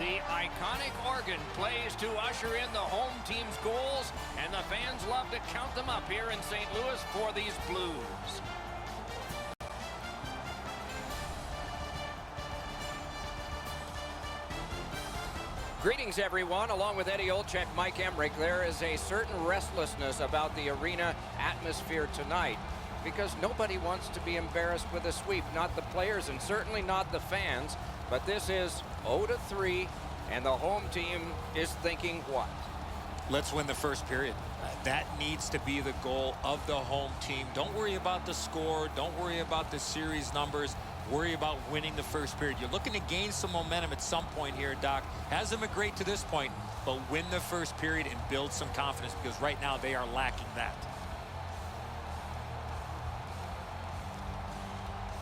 The iconic organ plays to usher in the home team's goals, and the fans love to count them up here in St. Louis for these Blues. Greetings, everyone. Along with Eddie Olczyk, Mike Emrick, there is a certain restlessness about the arena atmosphere tonight because nobody wants to be embarrassed with a sweep. Not the players and certainly not the fans. But this is 0-3, and the home team is thinking what? Let's win the first period. That needs to be the goal of the home team. Don't worry about the score. Don't worry about the series numbers. Worry about winning the first period. You're looking to gain some momentum at some point here, Doc. Hasn't been great to this point, but win the first period and build some confidence because right now they are lacking that.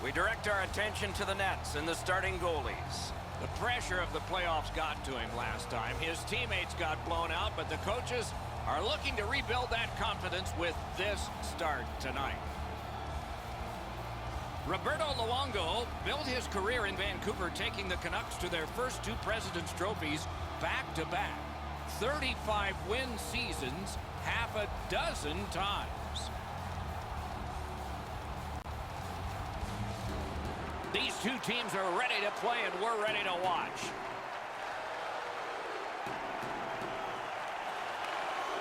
We direct our attention to the nets and the starting goalies. The pressure of the playoffs got to him last time. His teammates got blown out, but the coaches are looking to rebuild that confidence with this start tonight. Roberto Luongo built his career in Vancouver, taking the Canucks to their first 2 President's Trophies back-to-back. 35 win seasons, half a dozen times. These two teams are ready to play, and we're ready to watch.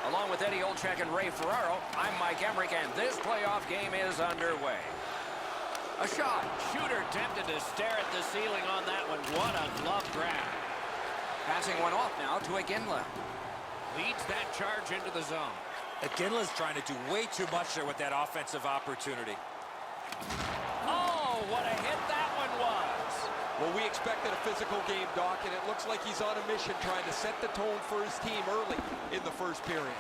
Along with Eddie Olczyk and Ray Ferraro, I'm Mike Emrick, and this playoff game is underway. A shot. Shooter tempted to stare at the ceiling on that one. What a glove grab. Passing one off now to Iginla. Leads that charge into the zone. Iginla's trying to do way too much there with that offensive opportunity. Oh, what a hit that one was. Well, we expected a physical game, Doc, and it looks like he's on a mission trying to set the tone for his team early in the first period.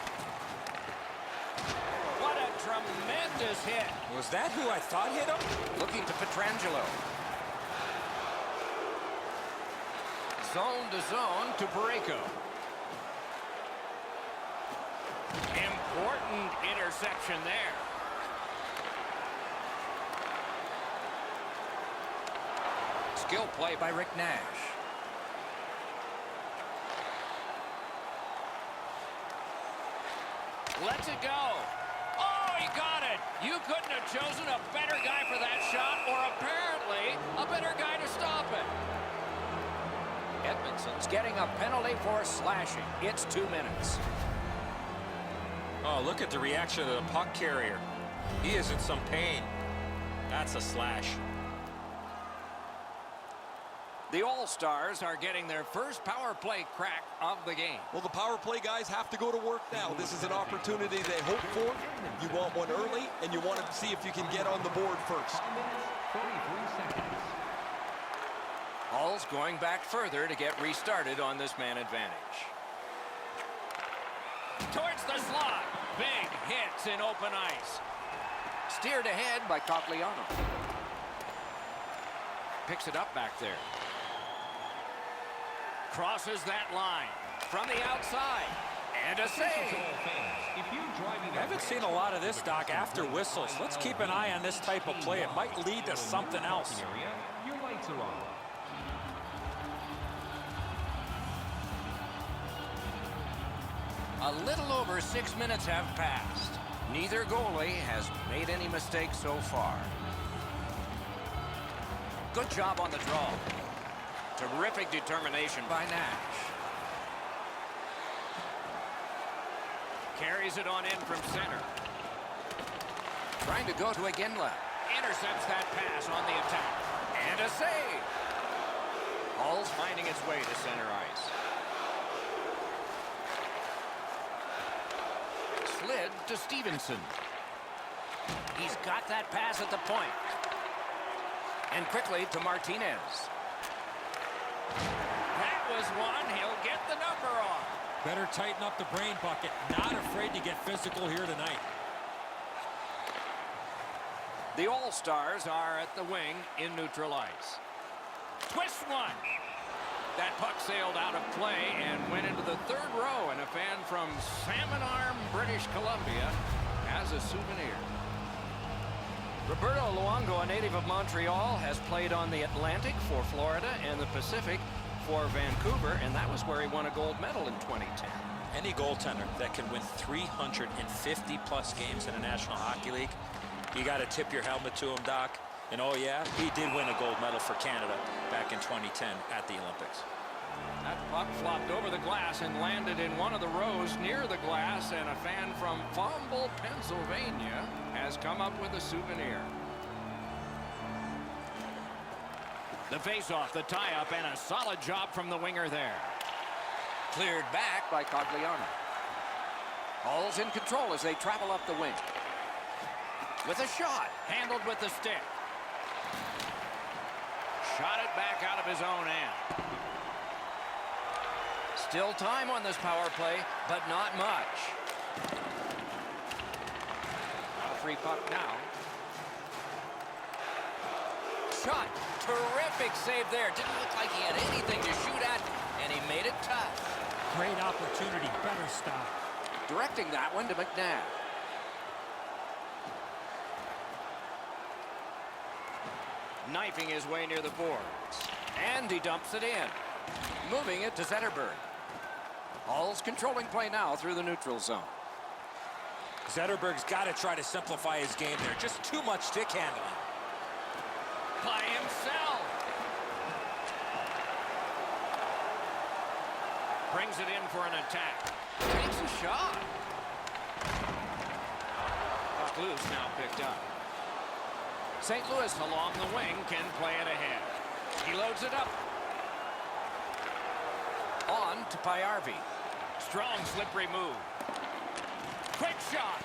What a tremendous hit. Was that who I thought hit him? Looking to Pietrangelo. Zone to zone to Parayko. Important interception there. Skill play by Rick Nash. Lets it go. Oh, he got it. You couldn't have chosen a better guy for that shot, or apparently a better guy to stop it. Edmondson's getting a penalty for slashing. It's 2 minutes. Oh, look at the reaction of the puck carrier. He is in some pain. That's a slash. The All-Stars are getting their first power play crack of the game. Well, the power play guys have to go to work now. This is an opportunity they hope for. You want one early, and you want to see if you can get on the board first. Hall's going back further to get restarted on this man advantage. Towards the slot. Big hits in open ice. Steered ahead by Cogliano. Picks it up back there. Crosses that line from the outside. And a save. I haven't seen a lot of this, Doc, after whistles. Let's keep an eye on this type of play. It might lead to something else. Your lights are on. A little over 6 minutes have passed. Neither goalie has made any mistakes so far. Good job on the draw. Terrific determination by Nash. Carries it on in from center. Trying to go to Iginla. Intercepts that pass on the attack. And a save. Hall's finding its way to center ice. Slid to Stevenson. He's got that pass at the point. And quickly to Martinez. That was one. He'll get the number on. Better tighten up the brain bucket. Not afraid to get physical here tonight. The All-Stars are at the wing in neutral ice. Twist one. That puck sailed out of play and went into the third row, and a fan from Salmon Arm, British Columbia, has a souvenir. Roberto Luongo, a native of Montreal, has played on the Atlantic for Florida and the Pacific for Vancouver, and that was where he won a gold medal in 2010. Any goaltender that can win 350-plus games in the National Hockey League, you got to tip your helmet to him, Doc. And oh yeah, he did win a gold medal for Canada back in 2010 at the Olympics. That puck flopped over the glass and landed in one of the rows near the glass, and a fan from Fumble, Pennsylvania has come up with a souvenir. The face-off, the tie-up, and a solid job from the winger there. Cleared back by Cogliano. All's in control as they travel up the wing. With a shot, handled with the stick. Shot it back out of his own end. Still time on this power play, but not much. A free puck now. Shot. Terrific save there. Didn't look like he had anything to shoot at, and he made it tough. Great opportunity. Better stop. Directing that one to McNabb. Knifing his way near the boards. And he dumps it in. Moving it to Zetterberg. Hall's controlling play now through the neutral zone. Zetterberg's got to try to simplify his game there. Just too much stick handling. By himself. Brings it in for an attack. Takes a shot. Puck loose now picked up. St. Louis along the wing can play it ahead. He loads it up. On to Payarvi. Strong slippery move. Quick shot.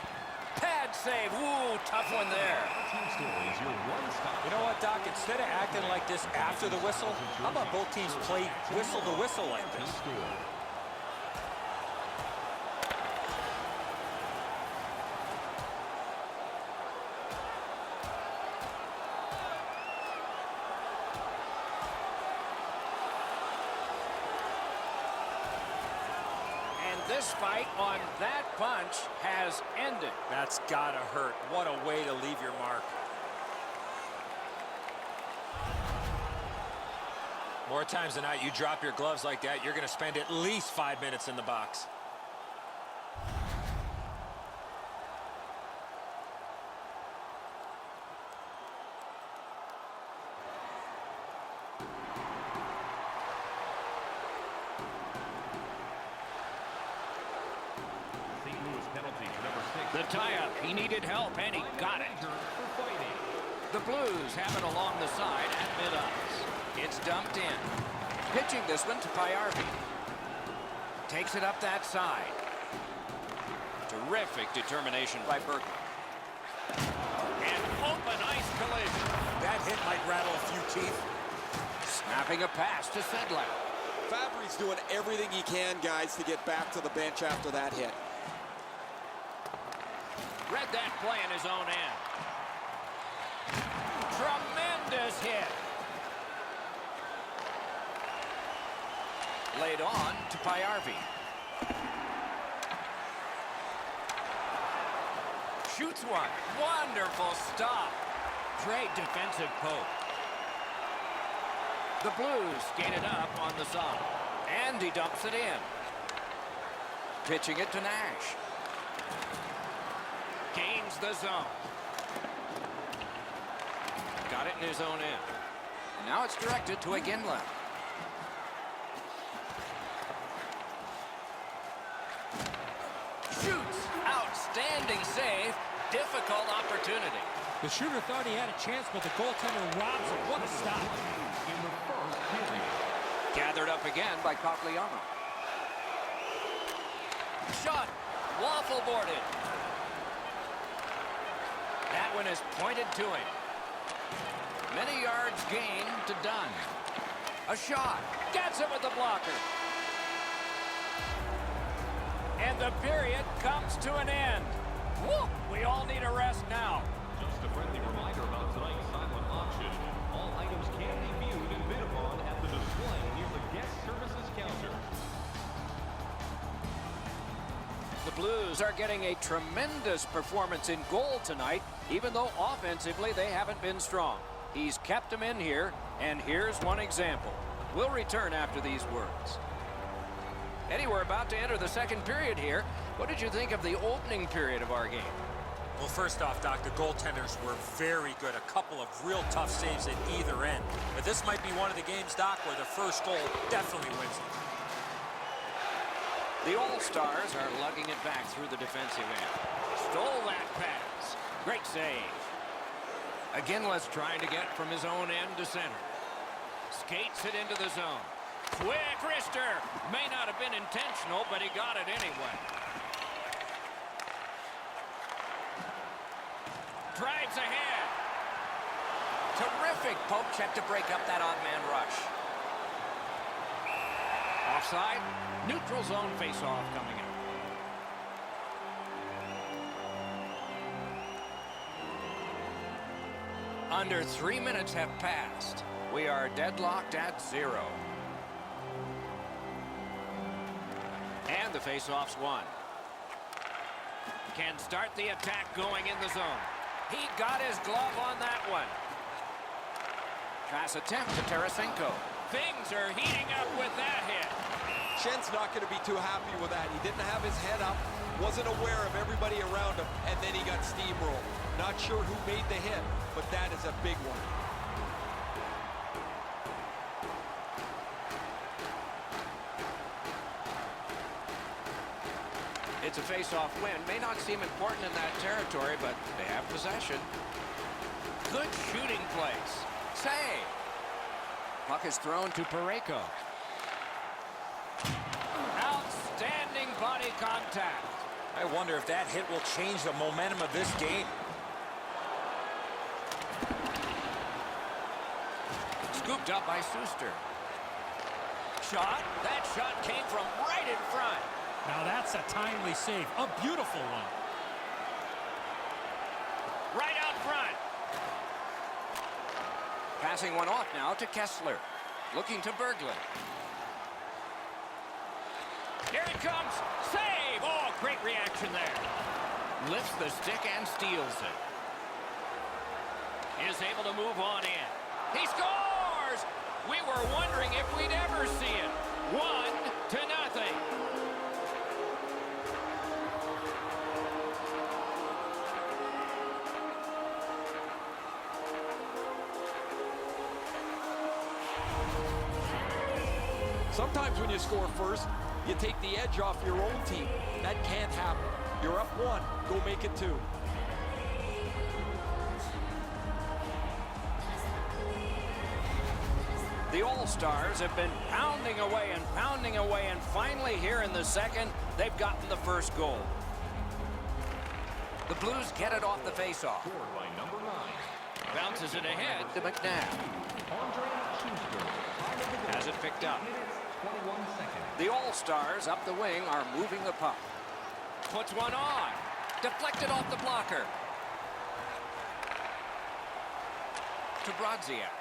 Pad save. Ooh, tough one there. You know what, Doc? Instead of acting like this after the whistle, how about both teams play whistle to whistle like this? This fight on that punch has ended. That's gotta hurt. What a way to leave your mark. More times than not, you drop your gloves like that, you're gonna spend at least 5 minutes in the box. The tie-up, he needed help, and he got it. The Blues have it along the side at mid-ice. It's dumped in. Pitching this one to Payarvi. Takes it up that side. Terrific determination by Berkman. An open ice collision. That hit might rattle a few teeth. Snapping a pass to Sedlak. Fabry's doing everything he can, guys, to get back to the bench after that hit. Read that play in his own end. Tremendous hit. Laid on to Payarvi. Shoots one. Wonderful stop. Great defensive poke. The Blues gain it up on the side. And he dumps it in. Pitching it to Nash. Gains the zone. Got it in his own end. Now it's directed to Iginla. Shoots. Outstanding save. Difficult opportunity. The shooter thought he had a chance, but the goaltender robs him. What a stop. In the first period. Gathered up again by Cogliano. Shot. Waffle boarded. That one is pointed to him. Many yards gained to Dunn. A shot. Gets it with the blocker. And the period comes to an end. Woo! We all need a rest now. Just a friendly reminder about tonight's silent auction. All items can be viewed and bid upon at the display near the guest services counter. The Blues are getting a tremendous performance in goal tonight, even though offensively they haven't been strong. He's kept them in here, and here's one example. We'll return after these words. Eddie, we're about to enter the second period here. What did you think of the opening period of our game? Well, first off, Doc, the goaltenders were very good. A couple of real tough saves at either end. But this might be one of the games, Doc, where the first goal definitely wins it. The All-Stars are lugging it back through the defensive end. Stole that pass. Great save. Again, Les trying to get from his own end to center. Skates it into the zone. Quick wrister. May not have been intentional, but he got it anyway. Drives ahead. Terrific poke check to break up that odd man rush. Offside. Neutral zone face-off coming up. Under 3 minutes have passed. We are deadlocked at 0. And the face-off's won. Can start the attack going in the zone. He got his glove on that one. Pass attempt to Tarasenko. Things are heating up with that hit. Schen's not going to be too happy with that. He didn't have his head up, wasn't aware of everybody around him, and then he got steamrolled. Not sure who made the hit, but that is a big one. It's a face-off win. May not seem important in that territory, but they have possession. Good shooting place. Save. Puck is thrown to Parayko. Outstanding body contact. I wonder if that hit will change the momentum of this game. Scooped up by Suster. Shot. That shot came from right in front. Now that's a timely save. A beautiful one. Right out front. Passing one off now to Kessler. Looking to Berglund. Here it comes. Save. Oh, great reaction there. Lifts the stick and steals it. Is able to move on in. He scores! We were wondering if we'd ever see it. 1-0. Sometimes when you score first, you take the edge off your own team. That can't happen. You're up 1, go make it 2. The All-Stars have been pounding away, and finally here in the second, they've gotten the first goal. The Blues get it off the face-off. Scored by number 9. Bounces it ahead to McNabb. Has it picked up. 21 seconds. The All-Stars up the wing are moving the puck. Puts one on. Deflected off the blocker. To Brodziak.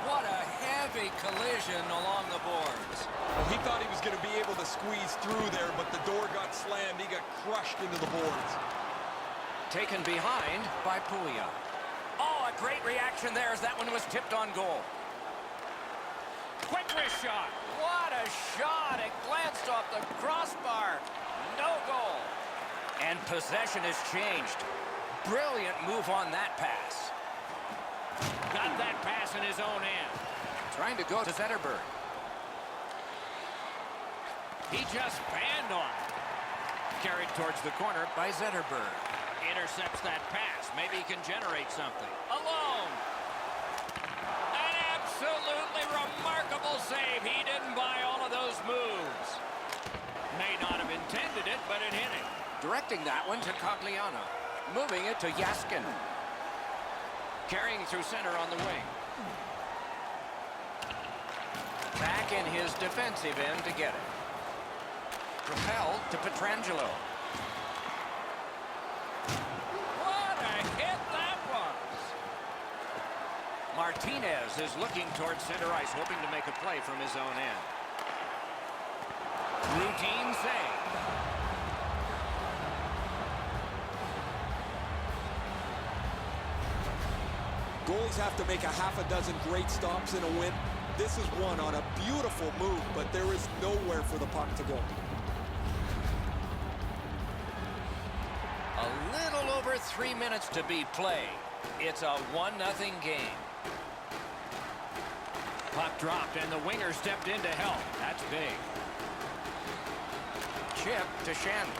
What a heavy collision along the boards. Well, he thought he was going to be able to squeeze through there, but the door got slammed. He got crushed into the boards. Taken behind by Pouliot. Oh, a great reaction there as that one was tipped on goal. Quick wrist shot. What a shot. It glanced off the crossbar. No goal. And possession has changed. Brilliant move on that pass. Got that pass in his own end. Trying to go to Zetterberg. He just banned on it. Carried towards the corner by Zetterberg. Intercepts that pass. Maybe he can generate something. Alone. An absolutely remarkable save. He didn't buy all of those moves. May not have intended it, but it hit him. Directing that one to Cogliano. Moving it to Yaskin. Carrying through center on the wing. Back in his defensive end to get it. Propelled to Pietrangelo. What a hit that was! Martinez is looking towards center ice, hoping to make a play from his own end. Routine save. Goalies have to make a half a dozen great stops in a win. This is one on a beautiful move, but there is nowhere for the puck to go. A little over 3 minutes to be played. It's a 1-0 game. Puck dropped, and the winger stepped in to help. That's big. Chip to Shannon.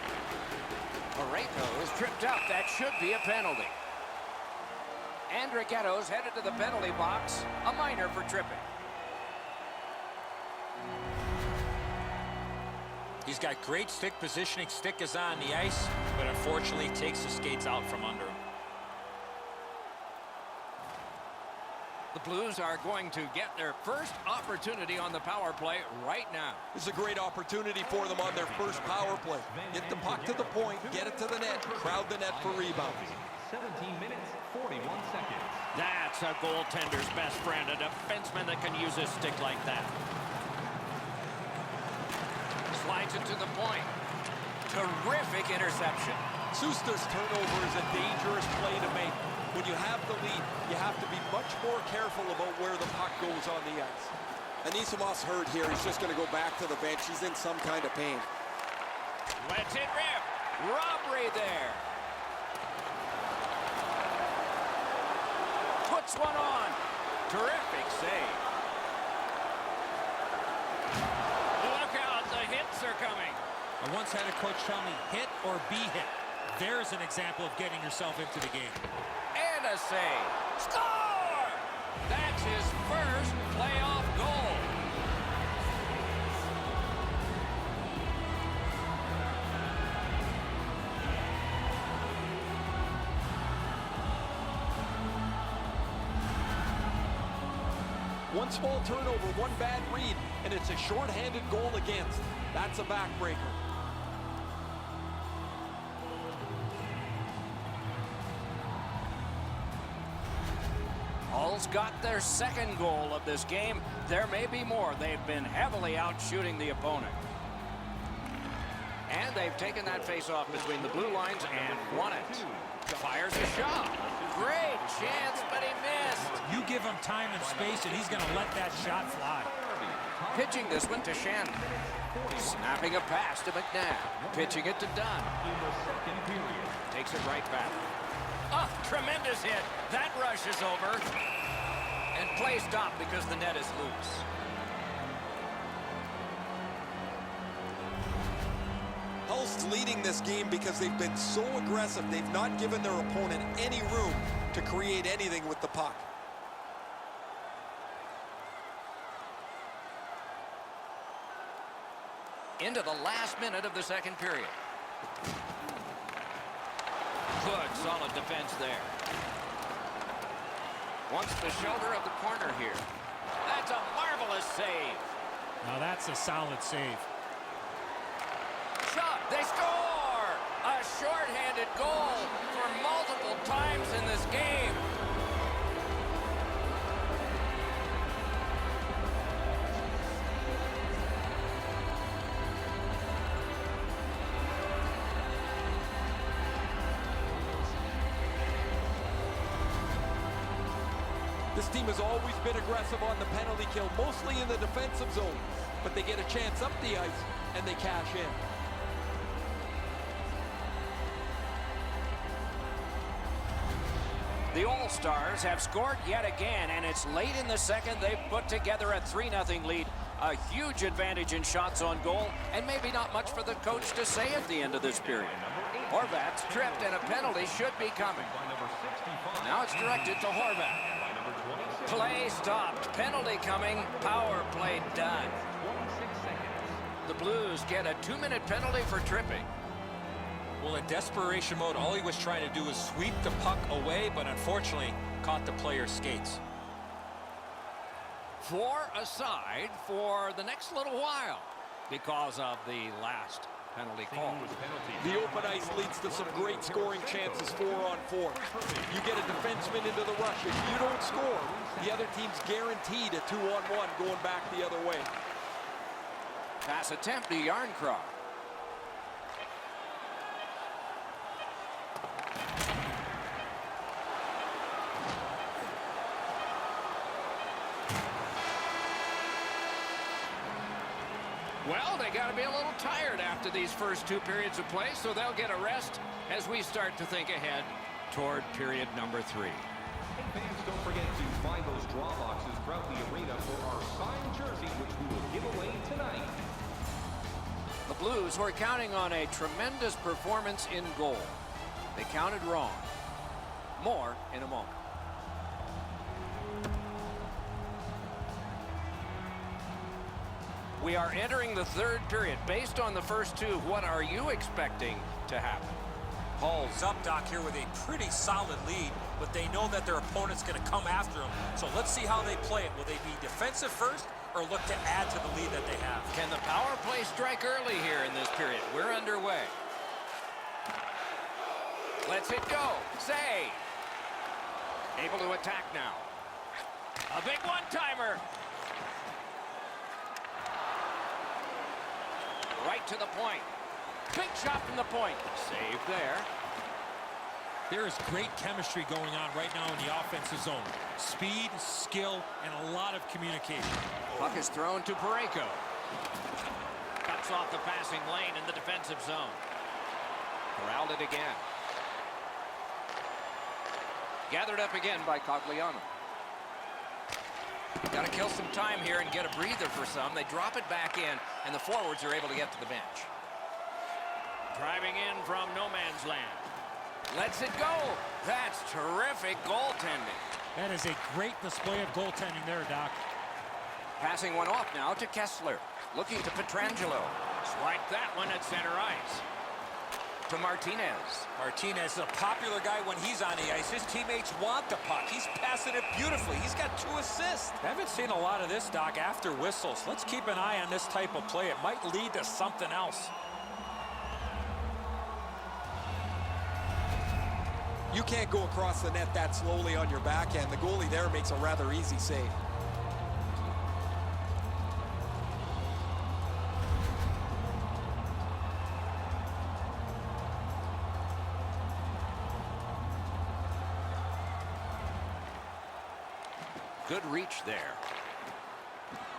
Parayko is tripped up. That should be a penalty. Andrighetto's headed to the penalty box. A minor for tripping. He's got great stick positioning. Stick is on the ice, but unfortunately takes the skates out from under him. The Blues are going to get their first opportunity on the power play right now. It's a great opportunity for them on their first power play. Get the puck to the point, get it to the net, crowd the net for rebounds. 17 minutes, 41 seconds. That's a goaltender's best friend, a defenseman that can use his stick like that. Slides it to the point. Terrific interception. Suster's turnover is a dangerous play to make. When you have the lead, you have to be much more careful about where the puck goes on the ice. Anisimov's hurt here. He's just going to go back to the bench. He's in some kind of pain. Lets it rip. Robbery there. Puts one on. Terrific save. Look out, the hits are coming. I once had a coach tell me, hit or be hit. There's an example of getting yourself into the game. And a save. Score! That's his first playoff goal. One small turnover, one bad read, and it's a shorthanded goal against. That's a backbreaker. Hull's got their second goal of this game. There may be more. They've been heavily out shooting the opponent. And they've taken that face-off between the blue lines and won it. Fires a shot. Great chance, but he missed. You give him time and space, and he's going to let that shot fly. Pitching this one to Shannon. Snapping a pass to McNabb. Pitching it to Dunn. Takes it right back. Oh, tremendous hit. That rush is over. And play stopped because the net is loose. Hull's leading this game because they've been so aggressive. They've not given their opponent any room to create anything with the puck. Into the last minute of the second period. Good, solid defense there. Wants the shoulder of the corner here. That's a marvelous save. Now that's a solid save. Shot, they score! A shorthanded goal for multiple times in this game. This team has always been aggressive on the penalty kill, mostly in the defensive zone. But they get a chance up the ice, and they cash in. The All-Stars have scored yet again, and it's late in the second. They've put together a 3-0 lead. A huge advantage in shots on goal, and maybe not much for the coach to say at the end of this period. Horvat's tripped, and a penalty should be coming. Now it's directed to Horvat. Play stopped. Penalty coming. Power play done. The Blues get a 2-minute penalty for tripping. Well, in desperation mode, all he was trying to do was sweep the puck away, but unfortunately caught the player's skates. 4 aside for the next little while because of the last penalty call. The open ice leads to some great scoring chances 4-on-4. You get a defenseman into the rush. If you don't score, the other team's guaranteed a 2-on-1 going back the other way. Pass attempt to Yarncroft. Well, they got to be a little tired after these first 2 periods of play, so they'll get a rest as we start to think ahead toward period number 3. Hey fans, don't forget to find those draw boxes throughout the arena for our signed jersey, which we will give away tonight. The Blues were counting on a tremendous performance in goal. They counted wrong. More in a moment. We are entering the 3rd period. Based on the first 2, what are you expecting to happen? Hull's up, Doc, here with a pretty solid lead, but they know that their opponent's going to come after them. So let's see how they play it. Will they be defensive first or look to add to the lead that they have? Can the power play strike early here in this period? We're underway. Let's it go. Save. Able to attack now. A big one-timer. Right to the point. Big shot from the point. Save there. There is great chemistry going on right now in the offensive zone. Speed, skill, and a lot of communication. Puck is thrown to Parayko. Cuts off the passing lane in the defensive zone. Corralled it again. Gathered up again by Cogliano. Got to kill some time here and get a breather for some. They drop it back in, and the forwards are able to get to the bench. Driving in from no man's land. Lets it go. That's terrific goaltending. That is a great display of goaltending there, Doc. Passing one off now to Kessler. Looking to Pietrangelo. Swipe that one at center ice. To Martinez. Martinez is a popular guy when he's on the ice. His teammates want the puck. He's passing it beautifully. He's got 2 assists. Haven't seen a lot of this, Doc, after whistles. Let's keep an eye on this type of play. It might lead to something else. You can't go across the net that slowly on your backhand. The goalie there makes a rather easy save. Good reach there.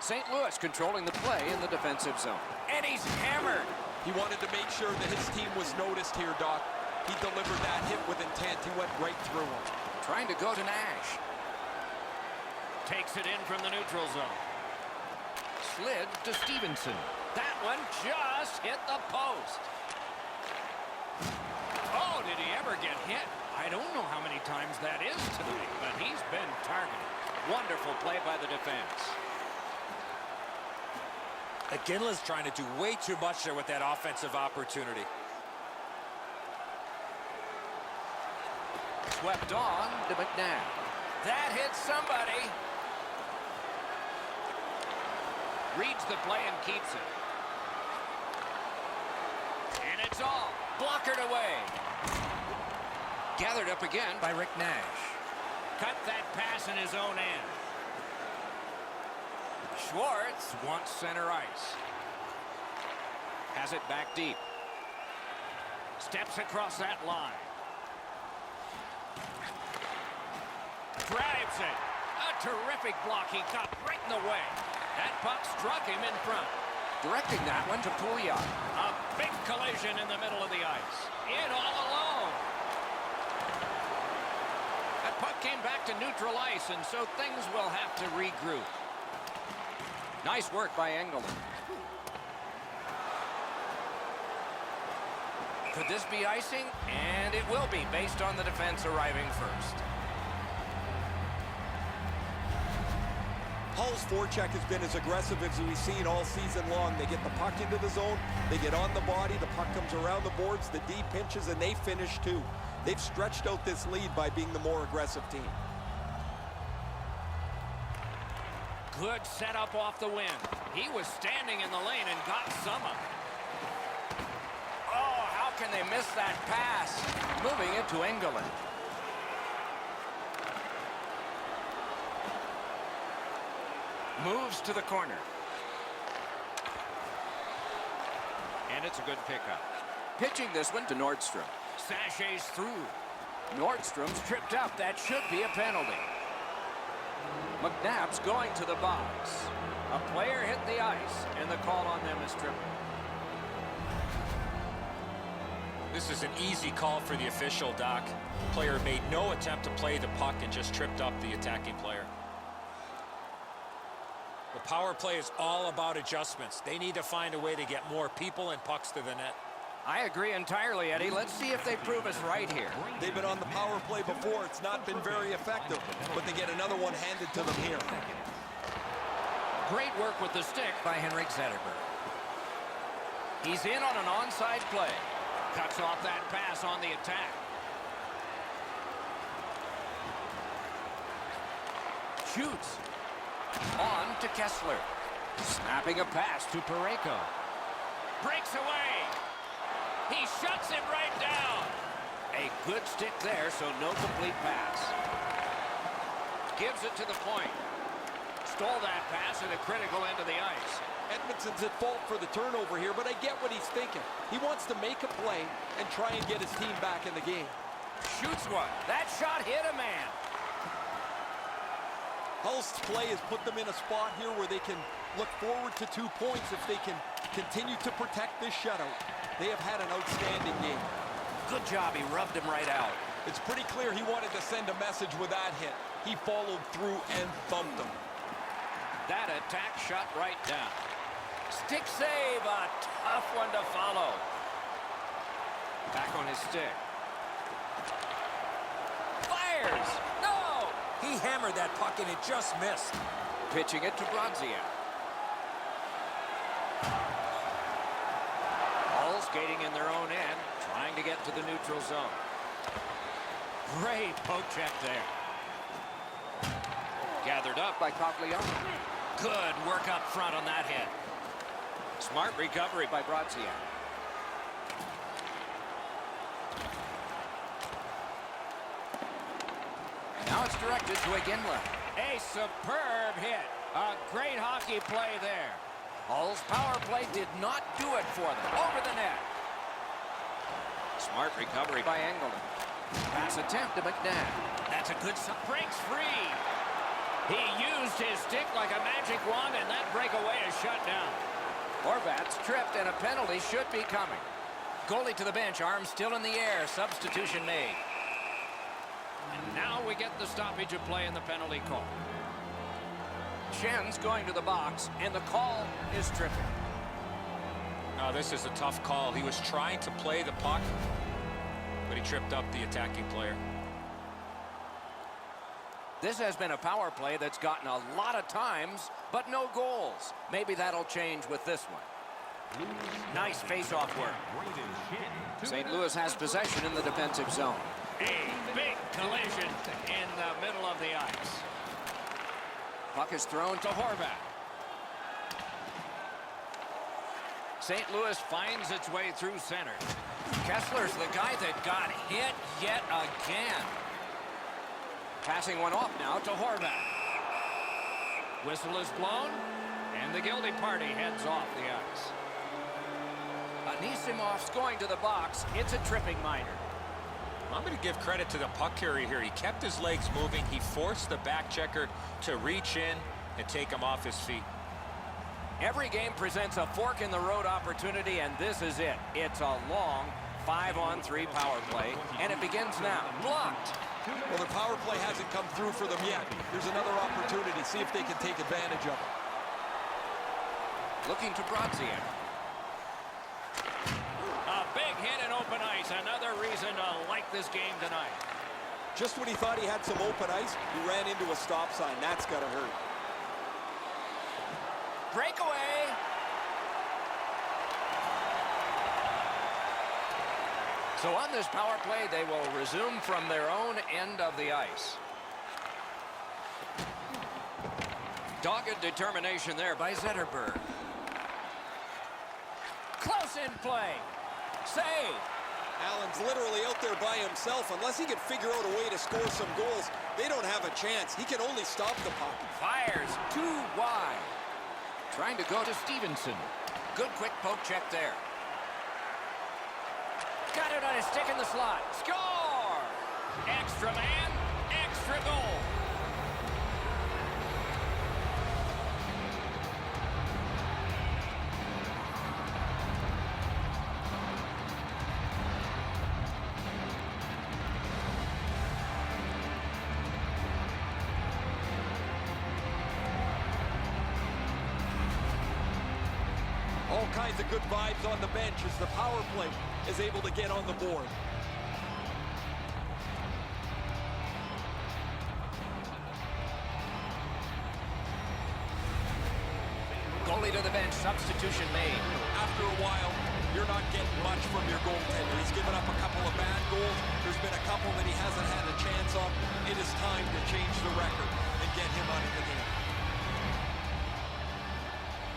St. Louis controlling the play in the defensive zone. And he's hammered. He wanted to make sure that his team was noticed here, Doc. He delivered that hit with intent. He went right through him. Trying to go to Nash. Takes it in from the neutral zone. Slid to Stevenson. That one just hit the post. Oh, did he ever get hit? I don't know how many times that is tonight, but he's been targeted. Wonderful play by the defense. McGinley's trying to do way too much there with that offensive opportunity. Swept on to McNabb. That hits somebody. Reads the play and keeps it. And it's all blockered away. Gathered up again by Rick Nash. Cut that pass in his own end. Schwartz wants center ice. Has it back deep. Steps across that line. Drives it. A terrific block he got right in the way. That puck struck him in front. Directing that one to Pouliot. A big collision in the middle of the ice. In all alone. That puck came back to neutral ice, and so things will have to regroup. Nice work by Engelland. Could this be icing? And it will be, based on the defense arriving first. Hull's forecheck has been as aggressive as we've seen all season long. They get the puck into the zone, they get on the body, the puck comes around the boards, the D pinches, and they finish too. They've stretched out this lead by being the more aggressive team. Good setup off the wing. He was standing in the lane and got some of it. Oh, how can they miss that pass? Moving it to Engelland. Moves to the corner. And it's a good pickup. Pitching this one to Nordstrom. Sachets through. Nordstrom's tripped up. That should be a penalty. McNabb's going to the box. A player hit the ice, and the call on them is tripping. This is an easy call for the official, Doc. Player made no attempt to play the puck and just tripped up the attacking player. The power play is all about adjustments. They need to find a way to get more people and pucks to the net. I agree entirely, Eddie. Let's see if they prove us right here. They've been on the power play before. It's not been very effective, but they get another one handed to them here. Great work with the stick by Henrik Zetterberg. He's in on an onside play. Cuts off that pass on the attack. Shoots. On to Kessler. Snapping a pass to Parayko. Breaks away. He shuts him right down. A good stick there, so no complete pass. Gives it to the point. Stole that pass at a critical end of the ice. Edmonton's at fault for the turnover here, but I get what he's thinking. He wants to make a play and try and get his team back in the game. Shoots one. That shot hit a man. Hull's play has put them in a spot here where they can look forward to 2 points if they can continue to protect this shutout. They have had an outstanding game. Good job. He rubbed him right out. It's pretty clear he wanted to send a message with that hit. He followed through and thumped him. That attack shot right down. Stick save, a tough one to follow. Back on his stick. Fires! No! He hammered that puck and it just missed. Pitching it to Brodziak. All skating in their own end, trying to get to the neutral zone. Great poke check there. Gathered up by Cogliano. Good work up front on that hit. Smart recovery by Brodziak. Now it's directed to Iginla. A superb hit. A great hockey play there. Hull's power play did not do it for them. Over the net. Smart recovery by Engelland. Pass attempt to McNabb. That's a good shot. Breaks free. He used his stick like a magic wand, and that breakaway is shut down. Horvat's tripped, and a penalty should be coming. Goalie to the bench, arms still in the air. Substitution made. And now we get the stoppage of play in the penalty call. Schen's going to the box, and the call is tripping. Now this is a tough call. He was trying to play the puck, but he tripped up the attacking player. This has been a power play that's gotten a lot of times, but no goals. Maybe that'll change with this one. Nice face-off work. St. Louis has possession in the defensive zone. A big collision in the middle of the ice. Puck is thrown to Horvat. St. Louis finds its way through center. Kessler's the guy that got hit yet again. Passing one off now to Horvat. Whistle is blown, and the guilty party heads off the ice. Anisimov's going to the box. It's a tripping minor. I'm going to give credit to the puck carrier here. He kept his legs moving. He forced the back checker to reach in and take him off his feet. Every game presents a fork-in-the-road opportunity, and this is it. It's a long 5-on-3 power play, and it begins now. Blocked. Well, their power play hasn't come through for them yet. There's another opportunity. See if they can take advantage of it. Looking to Brodziak. A big hit in open ice. Another reason to like this game tonight. Just when he thought he had some open ice, he ran into a stop sign. That's got to hurt. Breakaway. So on this power play, they will resume from their own end of the ice. Dogged determination there by Zetterberg. Close in play. Save. Allen's literally out there by himself. Unless he can figure out a way to score some goals, they don't have a chance. He can only stop the puck. Fires too wide. Trying to go to Stevenson. Good quick poke check there. Got it on his stick in the slot. Score! Extra man, extra goal. All kinds of good vibes on the bench as the power play is able to get on the board. Goalie to the bench, substitution made. After a while, you're not getting much from your goaltender. He's given up a couple of bad goals. There's been a couple that he hasn't had a chance on. It is time to change the record and get him out of the game.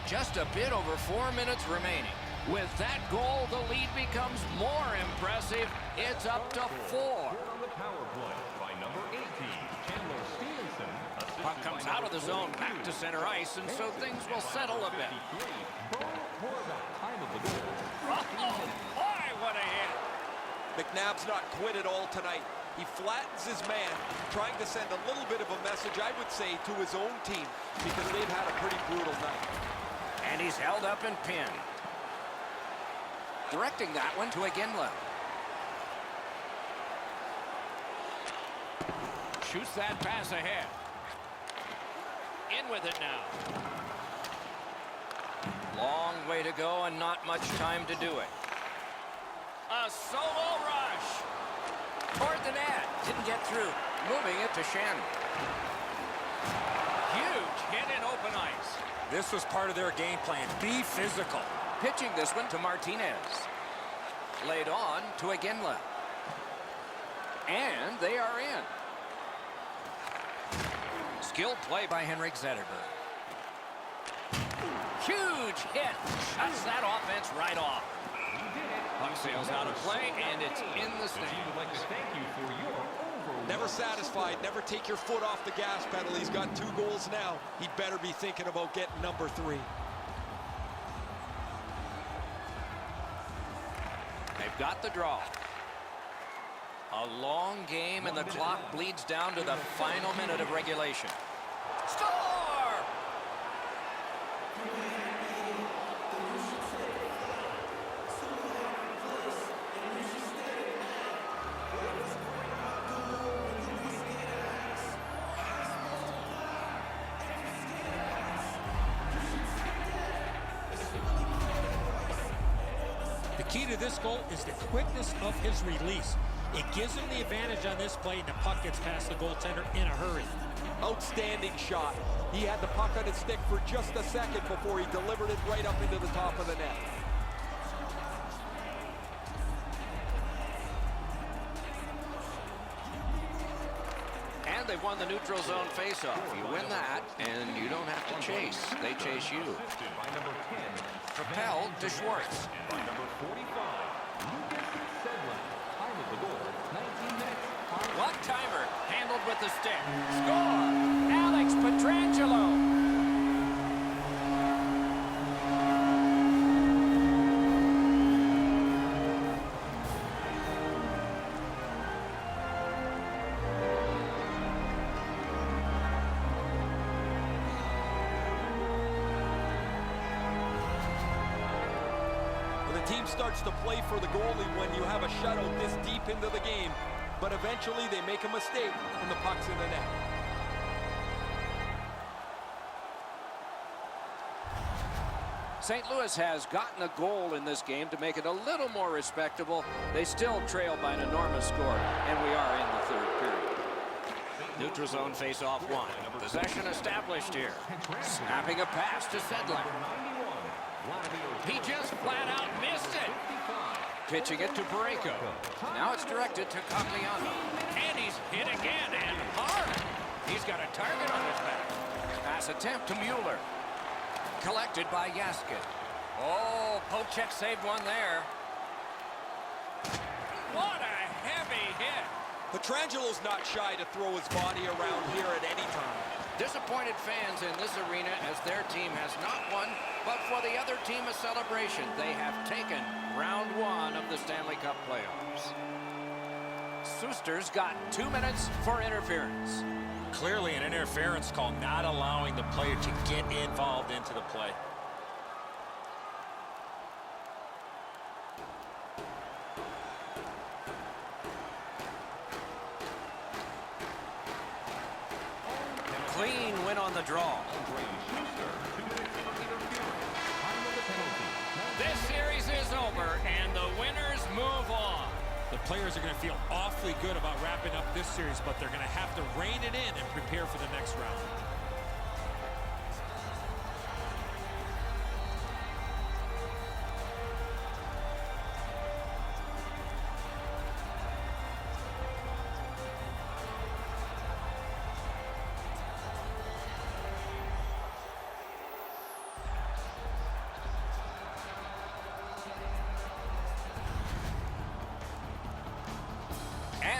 Just a bit over 4 minutes remaining. With that goal, the lead becomes more impressive. It's up to 4. On the power play by number 18, Chandler Stevenson. Puck comes out of the zone, back to center ice, and so things will settle a bit. Time of the goal. Oh, boy, what a hit. McNabb's not quit at all tonight. He flattens his man, trying to send a little bit of a message, I would say, to his own team, because they've had a pretty brutal night. And he's held up and pinned. Directing that one to Iginla. Shoots that pass ahead. In with it now. Long way to go and not much time to do it. A solo rush. Toward the net. Didn't get through. Moving it to Shannon. Huge hit in open ice. This was part of their game plan. Be physical. Pitching this one to Martinez. Laid on to Iginla. And they are in. Skilled play by Henrik Zetterberg. Huge hit. Shuts that offense right off. Puck sails out of play, and it's in the stands. We'd like to thank you for your overwhelming Never satisfied, never take your foot off the gas pedal. He's got 2 goals now. He'd better be thinking about getting number 3. They've got the draw. A long game, and the clock bleeds down to the final minute of regulation. Score! The key to this goal is the quickness of his release. It gives him the advantage on this play, and the puck gets past the goaltender in a hurry. Outstanding shot. He had the puck on his stick for just a second before he delivered it right up into the top of the net. And they've won the neutral zone faceoff. You win that, and you don't have to chase. They chase you. assisted by number 10, Propelled to Schwartz. and by number 45, Lucas Sedlin. Time of the goal, 19 minutes. One-timer, handled with the stick. Score! Alex Pietrangelo. The team starts to play for the goalie when you have a shutout this deep into the game, but eventually they make a mistake and the puck's in the net. St. Louis has gotten a goal in this game to make it a little more respectable. They still trail by an enormous score, and we are in the 3rd period. Neutral zone face-off 1. Possession established here. Snapping a pass to Sedlin. He just flat out missed it. Pitching it to Parayko. Now it's directed to Cogliano. And he's hit again, and hard. He's got a target on his back. Pass attempt to Mueller. Collected by Yaskin. Oh, Pochek saved one there. What a heavy hit. Petrangelo's not shy to throw his body around here at any time. Disappointed fans in this arena as their team has not won, but for the other team a celebration. They have taken round 1 of the Stanley Cup playoffs. Suster's got 2 minutes for interference. Clearly an interference call, not allowing the player to get involved into the play. Clean win on the draw. players are going to feel awfully good about wrapping up this series, but they're going to have to rein it in and prepare for the next round.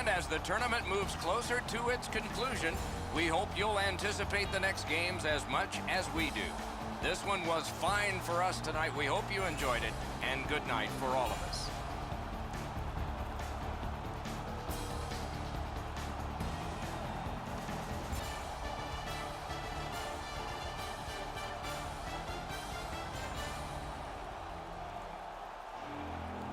And as the tournament moves closer to its conclusion, we hope you'll anticipate the next games as much as we do. This one was fine for us tonight. We hope you enjoyed it, and good night for all of us.